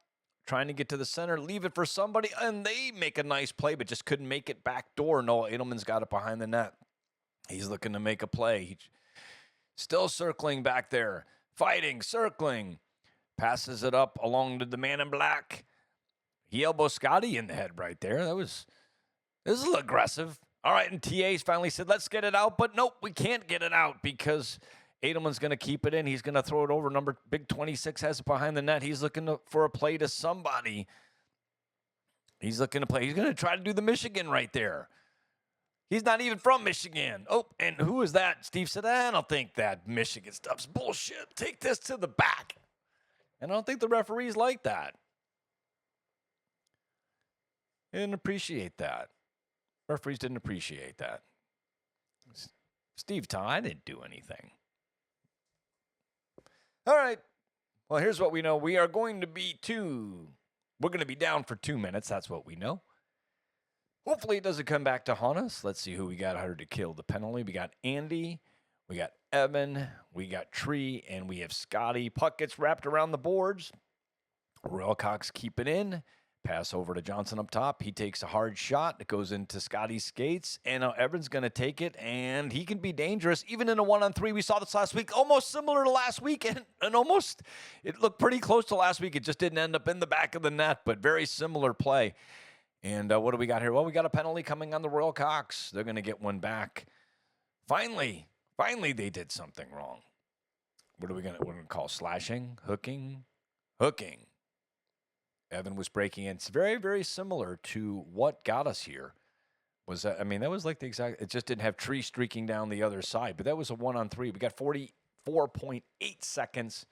trying to get to the center, leave it for somebody, and they make a nice play, but just couldn't make it back door. Noah Edelman's got it behind the net. He's looking to make a play. He's still circling back there, fighting, circling. Passes it up along to the man in black. He elbows Scotty in the head right there. This is a little aggressive. All right, and TA's finally said, let's get it out. But nope, we can't get it out because Edelman's going to keep it in. He's going to throw it over. Number big 26 has it behind the net. He's looking for a play to somebody. He's looking to play. He's going to try to do the Michigan right there. He's not even from Michigan. Oh, and who is that? Steve said, I don't think that Michigan stuff's bullshit. Take this to the back. And I don't think the referees like that. They didn't appreciate that. Referees didn't appreciate that. Steve, I didn't do anything. All right. Well, here's what we know. We're going to be down for 2 minutes. That's what we know. Hopefully it doesn't come back to haunt us. Let's see who we got hired to kill the penalty. We got Andy, we got Evan, we got Tree, and we have Scotty. Puck gets wrapped around the boards. Royal Cox keep it in. Pass over to Johnson up top. He takes a hard shot. It goes into Scotty's skates, and Evan's going to take it, and he can be dangerous even in a 1-on-3. We saw this last week, almost similar to last week, and almost it looked pretty close to last week. It just didn't end up in the back of the net, but very similar play. And what do we got here? Well, we got a penalty coming on the Royal Cox. They're going to get one back. Finally, they did something wrong. What are we going to call? Slashing? Hooking? Hooking. Evan was breaking in. It's very, very similar to what got us here. That was like the exact, it just didn't have Tree streaking down the other side, but that was a 1-on-3. We got 44.8 seconds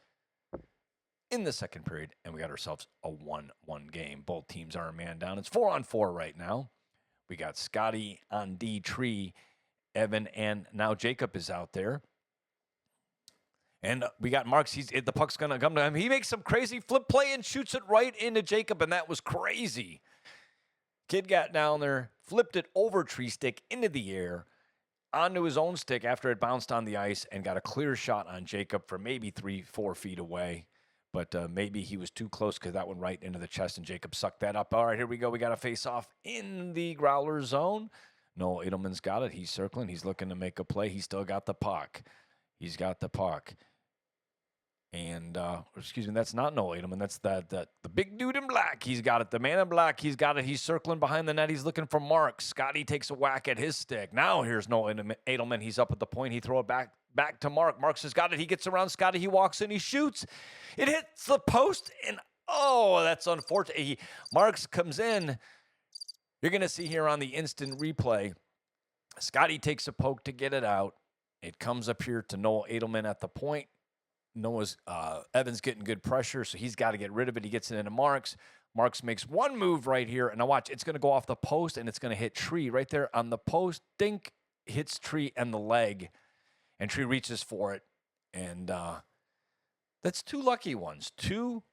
in the second period, and we got ourselves a 1-1 game. Both teams are a man down. It's 4-on-4 right now. We got Scotty on D, Tree, Evan, and now Jacob is out there. And we got Marks. The puck's going to come to him. He makes some crazy flip play and shoots it right into Jacob, and that was crazy. Kid got down there, flipped it over Tree stick into the air, onto his own stick after it bounced on the ice, and got a clear shot on Jacob from maybe 3-4 feet away. But maybe he was too close because that went right into the chest, and Jacob sucked that up. All right, here we go. We got a face-off in the Growler zone. Noah Edelman's got it. He's circling. He's looking to make a play. He's still got the puck. He's got the puck. And, that's not Noah Edelman. That's the big dude in black. He's got it. The man in black, he's got it. He's circling behind the net. He's looking for Mark. Scotty takes a whack at his stick. Now here's Noah Edelman. He's up at the point. He throw it back to Mark. Marks has got it. He gets around Scotty. He walks in. He shoots. It hits the post. And, that's unfortunate. Marks comes in. You're going to see here on the instant replay, Scotty takes a poke to get it out. It comes up here to Noah Edelman at the point. Evan's getting good pressure, so he's got to get rid of it. He gets it into Marks. Marks makes one move right here, and now watch. It's going to go off the post, and it's going to hit Tree right there on the post. Dink hits Tree and the leg, and Tree reaches for it, and that's two lucky ones. Two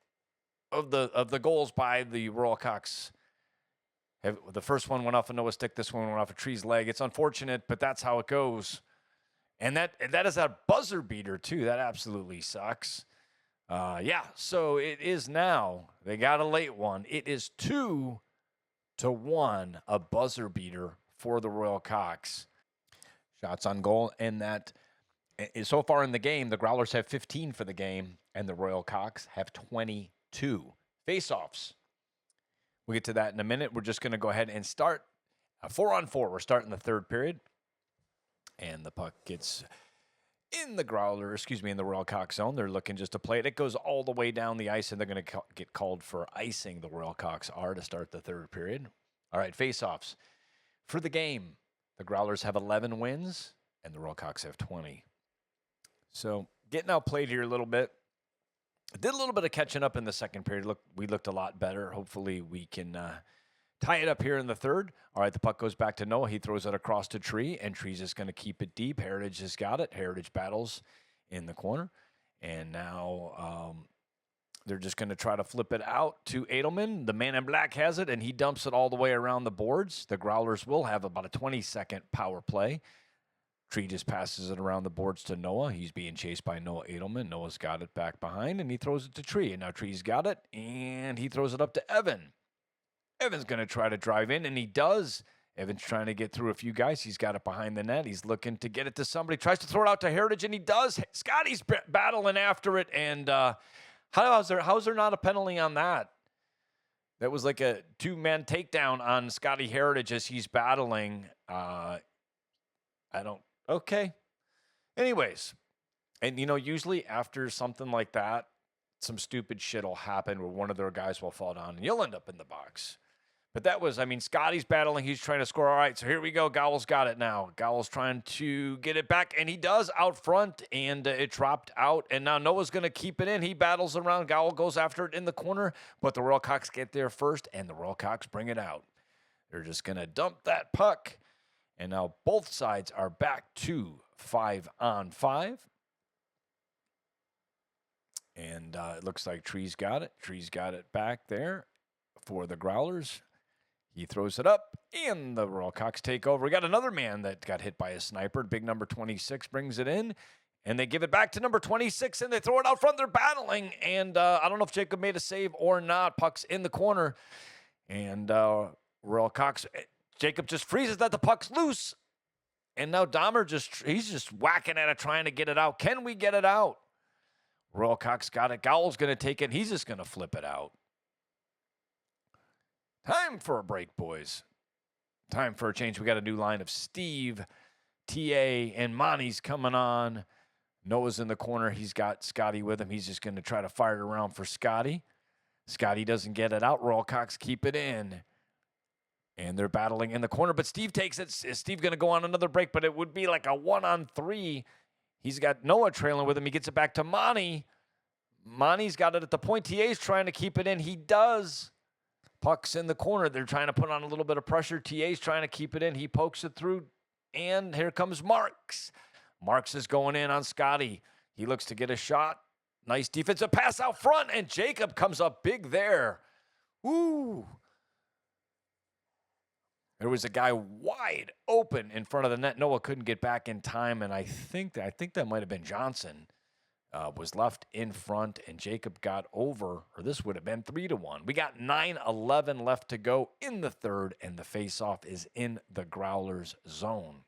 of the goals by the Royal Cox. The first one went off of Noah's stick. This one went off of Tree's leg. It's unfortunate, but that's how it goes. And that is a buzzer beater, too. That absolutely sucks. So it is now. They got a late one. It is 2-1, a buzzer beater for the Royal Cox. Shots on goal, and that is so far in the game, the Growlers have 15 for the game, and the Royal Cox have 22. Face-offs. We'll get to that in a minute. We're just going to go ahead and start 4-on-4. We're starting the third period. And the puck gets in the Royal Cox zone. They're looking just to play it. It goes all the way down the ice, and they're going to get called for icing. The Royal Cox are to start the third period. All right, face-offs. For the game, the Growlers have 11 wins, and the Royal Cox have 20. So getting outplayed here a little bit. Did a little bit of catching up in the second period. We looked a lot better. Hopefully we can tie it up here in the third. All right, the puck goes back to Noah. He throws it across to Tree, and Tree's just going to keep it deep. Heritage has got it. Heritage battles in the corner. And now they're just going to try to flip it out to Edelman. The man in black has it, and he dumps it all the way around the boards. The Growlers will have about a 20-second power play. Tree just passes it around the boards to Noah. He's being chased by Noah Edelman. Noah's got it back behind, and he throws it to Tree. And now Tree's got it, and he throws it up to Evan. Evan's going to try to drive in, and he does. Evan's trying to get through a few guys. He's got it behind the net. He's looking to get it to somebody. Tries to throw it out to Heritage, and he does. Scotty's battling after it, and how's there not a penalty on that? That was like a two-man takedown on Scotty Heritage as he's battling. Okay. Anyways, and usually after something like that, some stupid shit will happen where one of their guys will fall down, and you'll end up in the box. But that was, Scotty's battling. He's trying to score. All right, so here we go. Gowell's got it now. Gowell's trying to get it back, and he does out front, and it dropped out. And now Noah's going to keep it in. He battles around. Gowell goes after it in the corner, but the Royal Cox get there first, and the Royal Cox bring it out. They're just going to dump that puck, and now both sides are back to 5-on-5. And it looks like Tree's got it. Tree's got it back there for the Growlers. He throws it up, and the Royal Cox take over. We got another man that got hit by a sniper. Big number 26 brings it in, and they give it back to number 26, and they throw it out front. They're battling, and I don't know if Jacob made a save or not. Puck's in the corner, and Royal Cox, Jacob just freezes that. The puck's loose, and now Dahmer he's just whacking at it, trying to get it out. Can we get it out? Royal Cox got it. Gowell's going to take it. He's just going to flip it out. Time for a break, boys. Time for a change. We got a new line of Steve, TA, and Monty's coming on. Noah's in the corner. He's got Scotty with him. He's just going to try to fire it around for Scotty. Scotty doesn't get it out. Royal Cox keep it in. And they're battling in the corner, but Steve takes it. Is Steve going to go on another break? But it would be like a 1-on-3. He's got Noah trailing with him. He gets it back to Monty. Monty's got it at the point. TA's trying to keep it in. He does. Puck's in the corner. They're trying to put on a little bit of pressure. TA's trying to keep it in. He pokes it through, and here comes Marks. Marks is going in on Scotty. He looks to get a shot. Nice defensive pass out front, and Jacob comes up big there. Woo! There was a guy wide open in front of the net. Noah couldn't get back in time, and I think that might have been Johnson. Was left in front, and Jacob got over, or this would have been 3-1. We got 9:11 left to go in the third, and the faceoff is in the Growlers zone.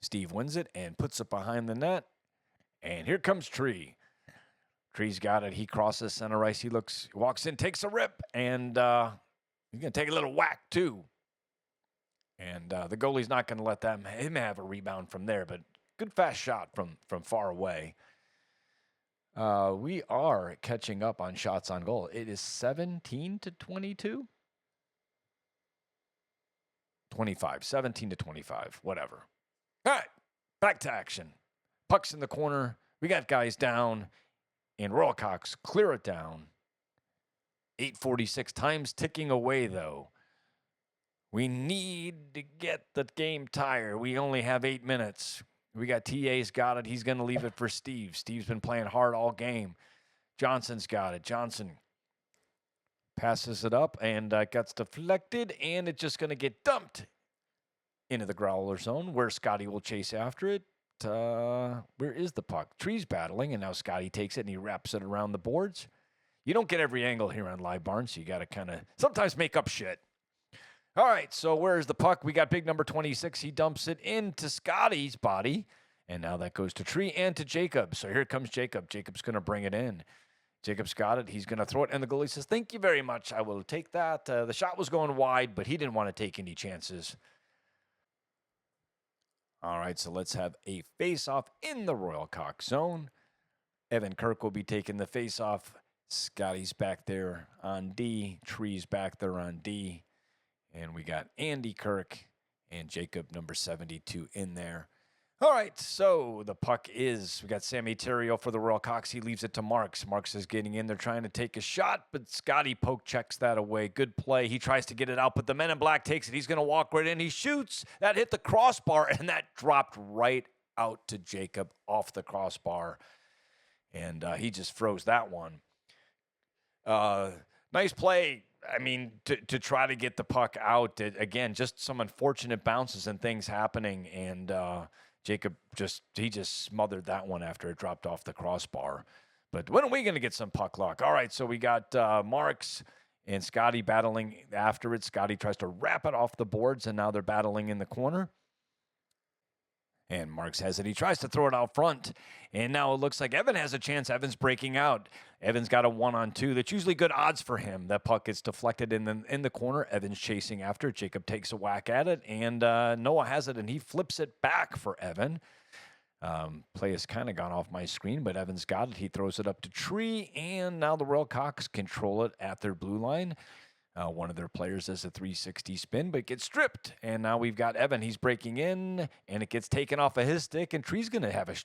Steve wins it and puts it behind the net, and here comes Tree. Tree's got it. He crosses center ice. He walks in, takes a rip, and he's going to take a little whack, too. And the goalie's not going to let him have a rebound from there, but good fast shot from far away. We are catching up on shots on goal. It is 17-22? 25, 17-25, whatever. All right, back to action. Puck's in the corner. We got guys down, and Royal Cox clear it down. 8:46, time's ticking away, though. We need to get the game tired. We only have 8 minutes. We got TA's got it. He's going to leave it for Steve. Steve's been playing hard all game. Johnson's got it. Johnson passes it up and gets deflected, and it's just going to get dumped into the Growler zone where Scotty will chase after it. Where is the puck? Tree's battling, and now Scotty takes it, and he wraps it around the boards. You don't get every angle here on Live Barn, so you got to kind of sometimes make up shit. All right, so where's the puck? We got big number 26. He dumps it into Scotty's body, and now that goes to Tree and to Jacob. So here comes Jacob. Jacob's going to bring it in. Jacob's got it. He's going to throw it, and the goalie says, "Thank you very much. I will take that." The shot was going wide, but he didn't want to take any chances. All right, so let's have a face-off in the Royal Cox zone. Evan Kirk will be taking the face-off. Scotty's back there on D. Tree's back there on D. And we got Andy Kirk and Jacob, number 72, in there. All right, so the puck we got Sammy Terrio for the Royal Cox. He leaves it to Marks. Marks is getting in there trying to take a shot, but Scotty poke checks that away. Good play. He tries to get it out, but the Men in Black takes it. He's going to walk right in. He shoots. That hit the crossbar, and that dropped right out to Jacob off the crossbar. And he just froze that one. Nice play. I mean, to try to get the puck out. Again, just some unfortunate bounces and things happening, and Jacob just smothered that one after it dropped off the crossbar. But when are we going to get some puck luck? All right, so we got Marks and Scotty battling after it. Scotty tries to wrap it off the boards, and now they're battling in the corner. And Marks has it. He tries to throw it out front. And now it looks like Evan has a chance. Evan's breaking out. Evan's got a 1-on-2. That's usually good odds for him. That puck gets deflected in the corner. Evan's chasing after it. Jacob takes a whack at it. And Noah has it, and he flips it back for Evan. Play has kind of gone off my screen, but Evan's got it. He throws it up to Tree. And now the Royal Cox control it at their blue line. One of their players does a 360 spin, but gets stripped. And now we've got Evan. He's breaking in, and it gets taken off of his stick, and Tree's going to have a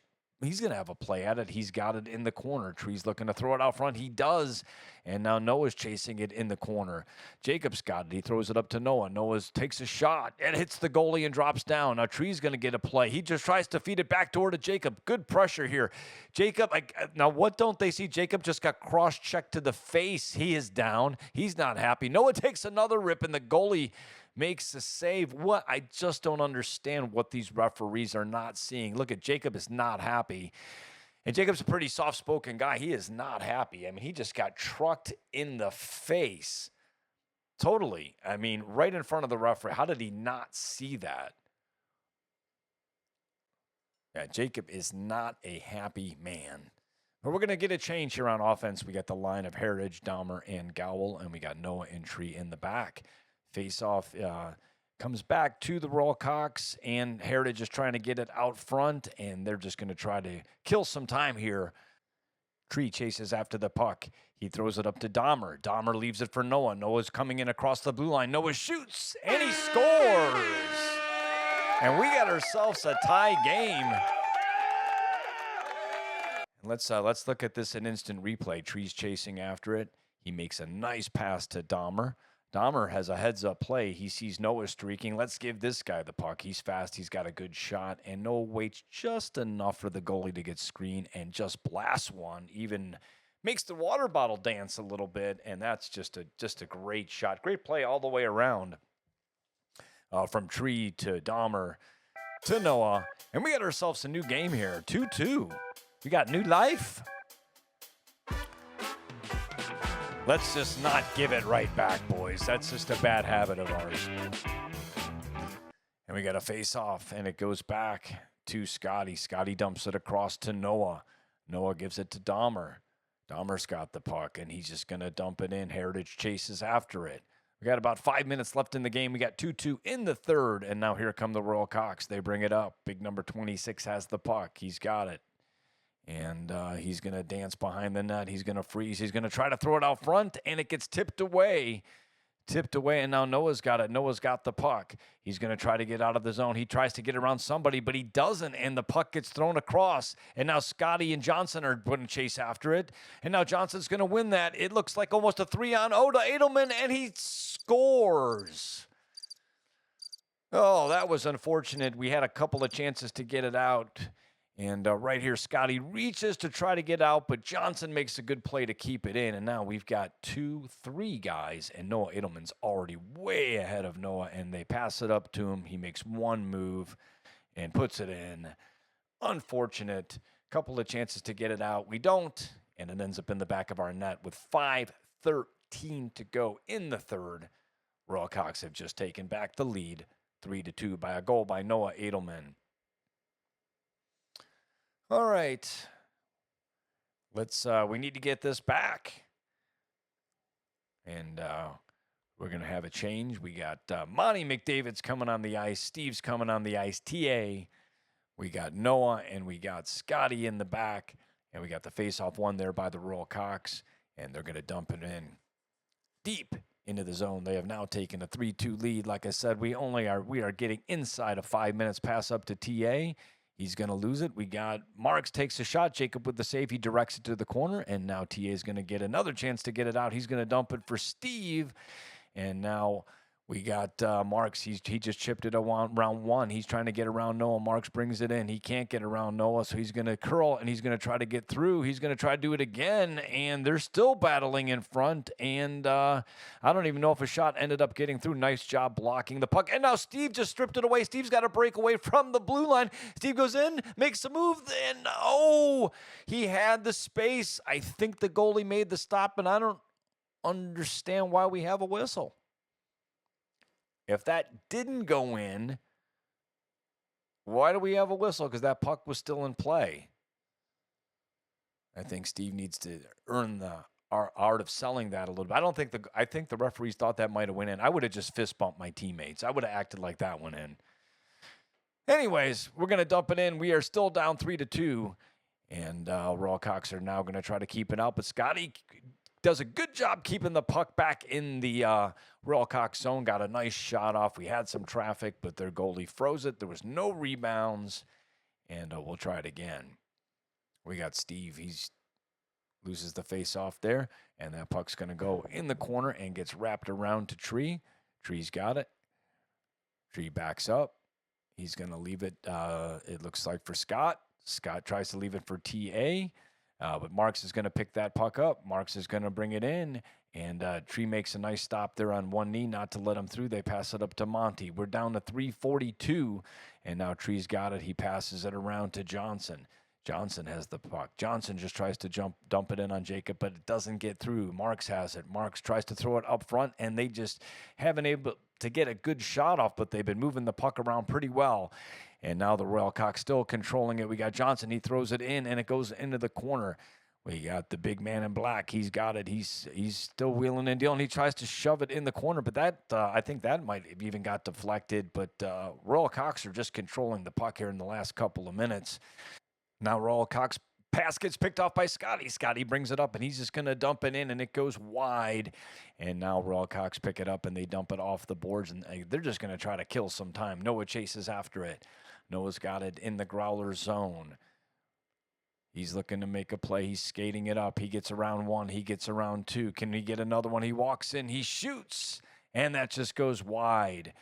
he's going to have a play at it. He's got it in the corner. Tree's looking to throw it out front. He does. And now Noah's chasing it in the corner. Jacob's got it. He throws it up to Noah. Noah takes a shot and hits the goalie and drops down. Now Tree's going to get a play. He just tries to feed it back toward to Jacob. Good pressure here. Jacob, now what don't they see? Jacob just got cross-checked to the face. He is down. He's not happy. Noah takes another rip and the goalie makes a save. What? I just don't understand what these referees are not seeing. Look at Jacob is not happy. And Jacob's a pretty soft-spoken guy. He is not happy. I mean, he just got trucked in the face. Totally. I mean, right in front of the referee. How did he not see that? Yeah, Jacob is not a happy man. But we're going to get a change here on offense. We got the line of Heritage, Dahmer, and Gowell, and we got Noah and Tree in the back. Face-off comes back to the Rollcocks, and Heritage is trying to get it out front, and they're just going to try to kill some time here. Tree chases after the puck. He throws it up to Dahmer. Dahmer leaves it for Noah. Noah's coming in across the blue line. Noah shoots, and he scores. And we got ourselves a tie game. Let's look at this in instant replay. Tree's chasing after it. He makes a nice pass to Dahmer. Dahmer has a heads-up play. He sees Noah streaking. Let's give this guy the puck. He's fast. He's got a good shot. And Noah waits just enough for the goalie to get screened and just blasts one. Even makes the water bottle dance a little bit. And that's just a great shot. Great play all the way around. From Tree to Dahmer to Noah. And we got ourselves a new game here. 2-2. We got new life. Let's just not give it right back, boys. That's just a bad habit of ours. And we got a face-off, and it goes back to Scotty. Scotty dumps it across to Noah. Noah gives it to Dahmer. Dahmer's got the puck, and he's just going to dump it in. Heritage chases after it. We got about 5 minutes left in the game. We got 2-2 in the third, and now here come the Royal Cocks. They bring it up. Big number 26 has the puck. He's got it. And he's going to dance behind the net. He's going to freeze. He's going to try to throw it out front, and it gets tipped away. And now Noah's got it. Noah's got the puck. He's going to try to get out of the zone. He tries to get around somebody, but he doesn't, and the puck gets thrown across. And now Scotty and Johnson are going to chase after it. And now Johnson's going to win that. It looks like almost a 3-on-0 to Edelman, and he scores. Oh, that was unfortunate. We had a couple of chances to get it out. And right here, Scotty reaches to try to get out, but Johnson makes a good play to keep it in. And now we've got 2-3 guys, and Noah Edelman's already way ahead of Noah, and they pass it up to him. He makes one move and puts it in. Unfortunate. Couple of chances to get it out. We don't, and it ends up in the back of our net with 5:13 to go in the third. Royal Cocks have just taken back the lead 3-2 by a goal by Noah Edelman. All right, we need to get this back. And we're going to have a change. We got Monty McDavid's coming on the ice. Steve's coming on the ice. TA. We got Noah and we got Scotty in the back. And we got the face-off one there by the Royal Cocks. And they're going to dump it in deep into the zone. They have now taken a 3-2 lead. Like I said, we are getting inside of 5 minutes. Pass up to TA. He's going to lose it. We got Marks takes a shot. Jacob with the save. He directs it to the corner. And now TA is going to get another chance to get it out. He's going to dump it for Steve. And now we got Marks. He just chipped it around round one. He's trying to get around Noah. Marks brings it in. He can't get around Noah, so he's going to curl, and he's going to try to get through. He's going to try to do it again, and they're still battling in front. And I don't even know if a shot ended up getting through. Nice job blocking the puck. And now Steve just stripped it away. Steve's got to break away from the blue line. Steve goes in, makes a move, and he had the space. I think the goalie made the stop, and I don't understand why we have a whistle. If that didn't go in, why do we have a whistle? Because that puck was still in play. I think Steve needs to earn the art of selling that a little bit. I think the referees thought that might have went in. I would have just fist bumped my teammates. I would have acted like that went in. Anyways, we're going to dump it in. We are still down 3-2. And Royal Cocks are now going to try to keep it out. But Scotty does a good job keeping the puck back in the Royal Cocks zone. Got a nice shot off. We had some traffic, but their goalie froze it. There was no rebounds, and we'll try it again. We got Steve. He's loses the face-off there, and that puck's going to go in the corner and gets wrapped around to Tree. Tree's got it. Tree backs up. He's going to leave it, it looks like, for Scott. Scott tries to leave it for TA, but Marks is going to pick that puck up. Marks is going to bring it in, and Tree makes a nice stop there on one knee, not to let him through. They pass it up to Monty. We're down to 3:42, and now Tree's got it. He passes it around to Johnson. Johnson has the puck. Johnson just tries to dump it in on Jacob, but it doesn't get through. Marks has it. Marks tries to throw it up front, and they just haven't able to get a good shot off, but they've been moving the puck around pretty well. And now the Royal Cock still controlling it. We got Johnson. He throws it in, and it goes into the corner. We got the big man in black. He's got it. He's still wheeling and dealing. He tries to shove it in the corner, but that I think that might have even got deflected. But Royal Cocks are just controlling the puck here in the last couple of minutes. Now Royal Cock's pass gets picked off by Scotty. Scotty brings it up, and he's just going to dump it in, and it goes wide. And now Royal Cox pick it up, and they dump it off the boards, and they're just going to try to kill some time. Noah chases after it. Noah's got it in the Growlers zone. He's looking to make a play. He's skating it up. He gets around one. He gets around two. Can he get another one? He walks in. He shoots, and that just goes wide.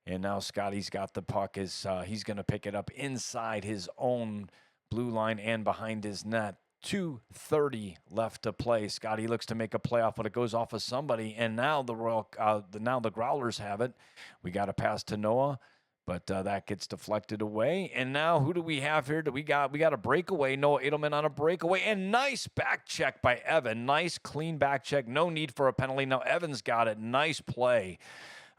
And now Scotty's got the puck. He's going to pick it up inside his own blue line and behind his net. 2:30 left to play. Scotty looks to make a playoff, but it goes off of somebody. And now the Growlers have it. We got a pass to Noah, but that gets deflected away. And now who do we have here? We got a breakaway. Noah Edelman on a breakaway, and nice back check by Evan. Nice clean back check. No need for a penalty. Now Evan's got it. Nice play.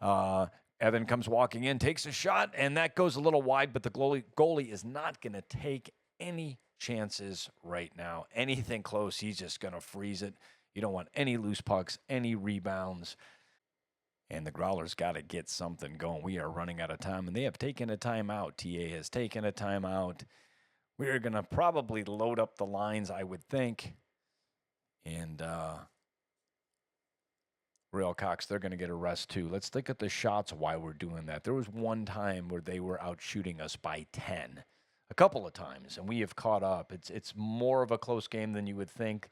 Evan comes walking in, takes a shot, and that goes a little wide, but the goalie is not going to take any chances right now. Anything close, he's just going to freeze it. You don't want any loose pucks, any rebounds. And the Growlers got to get something going. We are running out of time, and they have taken a timeout. TA has taken a timeout. We're going to probably load up the lines, I would think. And Royal Cox, they're going to get a rest too. Let's look at the shots while we're doing that. There was one time where they were out shooting us by 10. A couple of times, and we have caught up. It's more of a close game than you would think.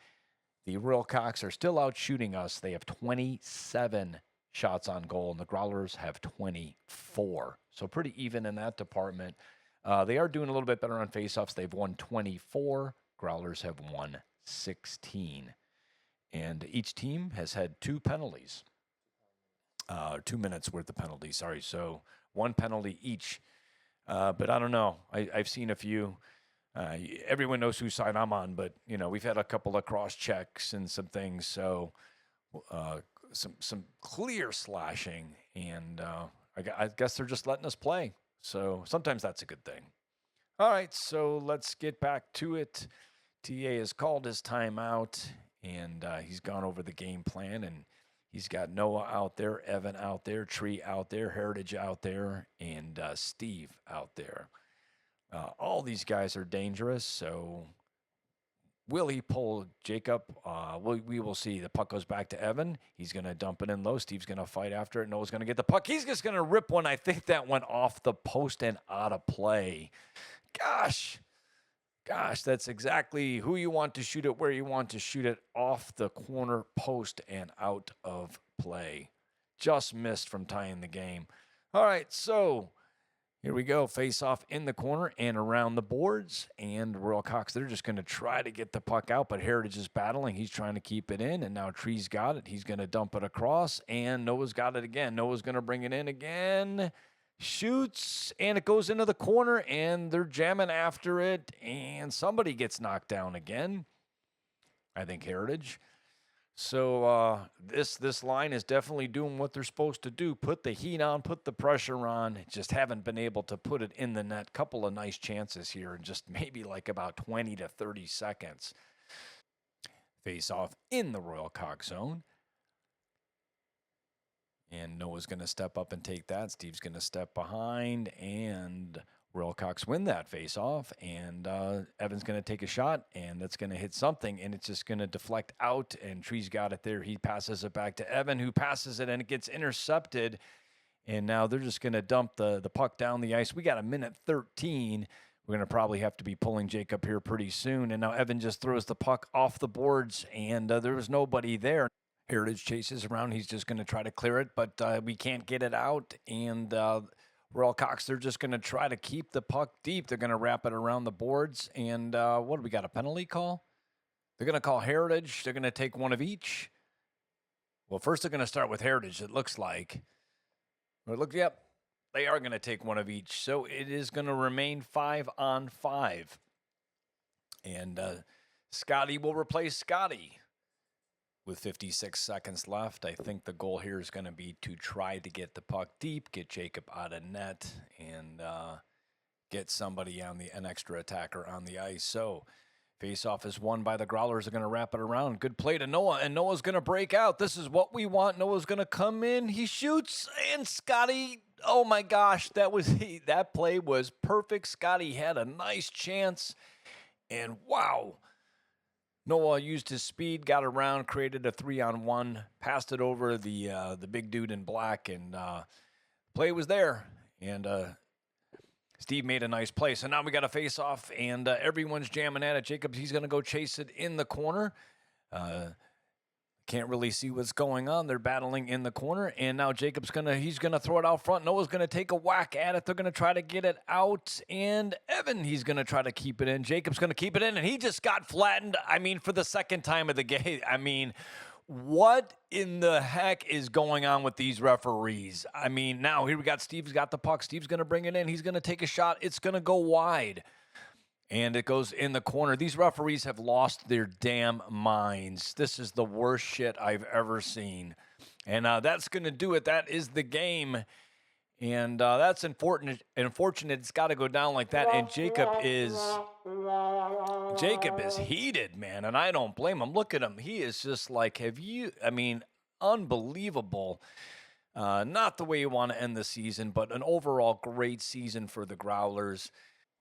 The Royal Cocks are still out shooting us. They have 27 shots on goal, and the Growlers have 24. So pretty even in that department. They are doing a little bit better on faceoffs. They've won 24. Growlers have won 16. And each team has had 2 penalties. 2 minutes worth of penalties, sorry. So 1 penalty each. But I don't know. I've seen a few. Everyone knows whose side I'm on, but we've had a couple of cross checks and some things. So some clear slashing, and I guess they're just letting us play. So sometimes that's a good thing. All right, so let's get back to it. TA has called his timeout, and he's gone over the game plan, and he's got Noah out there, Evan out there, Tree out there, Heritage out there, and Steve out there. All these guys are dangerous, so will he pull Jacob? We will see. The puck goes back to Evan. He's going to dump it in low. Steve's going to fight after it. Noah's going to get the puck. He's just going to rip one. I think that went off the post and out of play. Gosh, that's exactly who you want to shoot it, where you want to shoot it, off the corner post and out of play. Just missed from tying the game. All right, so here we go. Face off in the corner and around the boards. And Royal Cox, they're just going to try to get the puck out, but Heritage is battling. He's trying to keep it in, and now Tree's got it. He's going to dump it across, and Noah's got it again. Noah's going to bring it in again. Shoots, and it goes into the corner, and they're jamming after it, and somebody gets knocked down again. I think Heritage. So this line is definitely doing what they're supposed to do. Put the heat on, put the pressure on. Just haven't been able to put it in the net. Couple of nice chances here in just maybe like about 20 to 30 seconds. Face off in the Royal Cox zone. And Noah's going to step up and take that. Steve's going to step behind, and Royal Cox win that face-off. And Evan's going to take a shot, and that's going to hit something, and it's just going to deflect out, and Tree's got it there. He passes it back to Evan, who passes it, and it gets intercepted. And now they're just going to dump the puck down the ice. We got a minute 13. We're going to probably have to be pulling Jacob here pretty soon. And now Evan just throws the puck off the boards, and there was nobody there. Heritage chases around. He's just going to try to clear it, but we can't get it out. And Royal Cox, they're just going to try to keep the puck deep. They're going to wrap it around the boards. And what do we got, a penalty call? They're going to call Heritage. They're going to take one of each. Well, first they're going to start with Heritage, it looks like. Yep, they are going to take one of each. So it is going to remain 5-on-5. And Scotty will replace Scotty. With 56 seconds left, I think the goal here is going to be to try to get the puck deep, get Jacob out of net, and get somebody on an extra attacker on the ice. So face-off is won by the Growlers. They're going to wrap it around. Good play to Noah, and Noah's going to break out. This is what we want. Noah's going to come in. He shoots, and Scotty, oh my gosh, that play was perfect. Scotty had a nice chance, and wow. Noah used his speed, got around, created a 3-on-1, passed it over the big dude in black, and play was there. And Steve made a nice play. So now we got a face-off, and everyone's jamming at it. Jacobs, he's going to go chase it in the corner. Can't really see what's going on. They're battling in the corner, and now Jacob's he's gonna throw it out front. Noah's gonna take a whack at it. They're gonna try to get it out, and Evan, he's gonna try to keep it in. Jacob's gonna keep it in, and he just got flattened. I mean, for the second time of the game. I mean, what in the heck is going on with these referees? I mean, now here we got Steve's got the puck. Steve's gonna bring it in. He's gonna take a shot. It's gonna go wide. And it goes in the corner. These referees have lost their damn minds. This is the worst shit I've ever seen. And that's going to do it. That is the game. And that's unfortunate. It's got to go down like that. And Jacob is heated, man. And I don't blame him. Look at him. He is just like, unbelievable. Not the way you want to end the season, but an overall great season for the Growlers.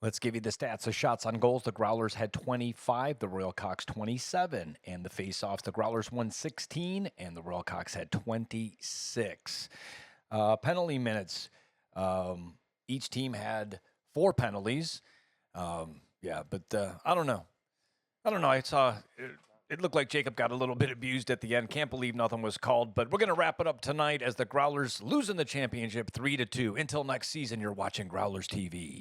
Let's give you the stats. The shots on goals, the Growlers had 25, the Royal Cox 27, and the face-offs, the Growlers won 16, and the Royal Cox had 26. Penalty minutes, each team had 4 penalties. I don't know. I saw it looked like Jacob got a little bit abused at the end. Can't believe nothing was called, but we're going to wrap it up tonight as the Growlers losing the championship 3-2. Until next season, you're watching Growlers TV.